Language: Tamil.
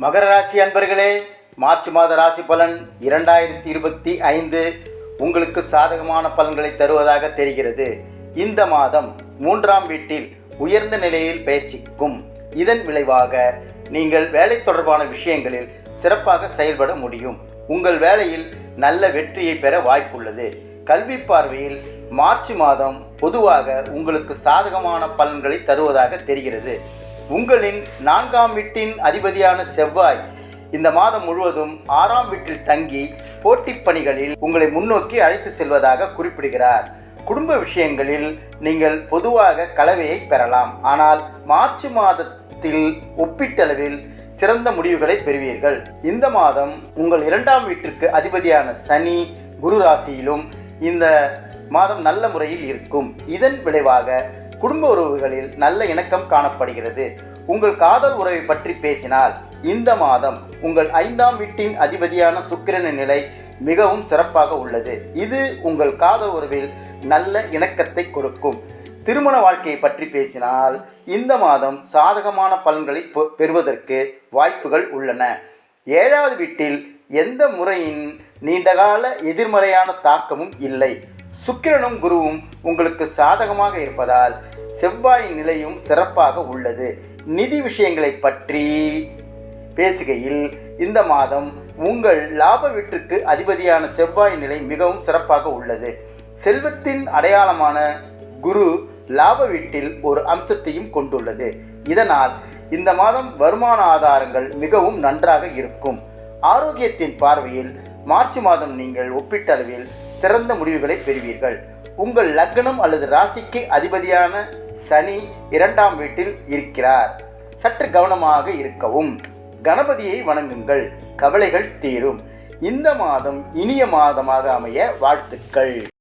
மகர ராசி அன்பர்களே, மார்ச் மாத ராசி பலன் 2025 உங்களுக்கு சாதகமான பலன்களை தருவதாக தெரிகிறது. இந்த மாதம் 3ஆம் வீட்டில் உயர்ந்த நிலையில் பயிற்சிக்கும். இதன் விளைவாக நீங்கள் வேலை தொடர்பான விஷயங்களில் சிறப்பாக செயல்பட முடியும். உங்கள் வேலையில் நல்ல வெற்றியை பெற வாய்ப்புள்ளது. கல்வி பார்வையில் மார்ச் மாதம் பொதுவாக உங்களுக்கு சாதகமான பலன்களை தருவதாக தெரிகிறது. உங்களின் 4ஆம் வீட்டின் அதிபதியான செவ்வாய் இந்த மாதம் முழுவதும் 6ஆம் வீட்டில் தங்கி போட்டிப் பணிகளில் உங்களை முன்னோக்கி அழைத்து செல்வதாக குறிப்பிடுகிறார். குடும்ப விஷயங்களில் நீங்கள் பொதுவாக கலவையை பெறலாம். ஆனால் மார்ச் மாதத்தில் ஒப்பீட்டளவில் சிறந்த முடிவுகளை பெறுவீர்கள். இந்த மாதம் உங்கள் 2ஆம் வீட்டிற்கு அதிபதியான சனி குரு ராசியிலும் இந்த மாதம் நல்ல முறையில் இருக்கும். இதன் விளைவாக குடும்ப உறவுகளில் நல்ல இணக்கம் காணப்படுகிறது. உங்கள் காதல் உறவை பற்றி பேசினால் இந்த மாதம் உங்கள் 5ஆம் வீட்டின் அதிபதியான சுக்கிரனின் நிலை மிகவும் சிறப்பாக உள்ளது. இது உங்கள் காதல் உறவில் நல்ல இணக்கத்தை கொடுக்கும். திருமண வாழ்க்கையை பற்றி பேசினால் இந்த மாதம் சாதகமான பலன்களை பெறுவதற்கு வாய்ப்புகள் உள்ளன. 7வது வீட்டில் எந்த முறையின் நீண்டகால எதிர்மறையான தாக்கமும் இல்லை. சுக்கிரனும் குருவும் உங்களுக்கு சாதகமாக இருப்பதால் செவ்வாயின் நிலையும் சிறப்பாக உள்ளது. நிதி விஷயங்களை பற்றி பேசுகையில் இந்த மாதம் உங்கள் லாப வீட்டிற்கு அதிபதியான செவ்வாய் நிலை மிகவும் சிறப்பாக உள்ளது. செல்வத்தின் அடையாளமான குரு லாப வீட்டில் ஒரு அம்சத்தையும் கொண்டுள்ளது. இதனால் இந்த மாதம் வருமான ஆதாரங்கள் மிகவும் நன்றாக இருக்கும். ஆரோக்கியத்தின் பார்வையில் மார்ச் மாதம் நீங்கள் ஒப்பீட்டளவில் சிறந்த முடிவுகளை பெறுவீர்கள். உங்கள் லக்னம் அல்லது ராசிக்கு அதிபதியான சனி 2ஆம் வீட்டில் இருக்கிறார். சற்று கவனமாக இருக்கவும். கணபதியை வணங்குங்கள், கவலைகள் தீரும். இந்த மாதம் இனிய மாதமாக அமைய வாழ்த்துக்கள்.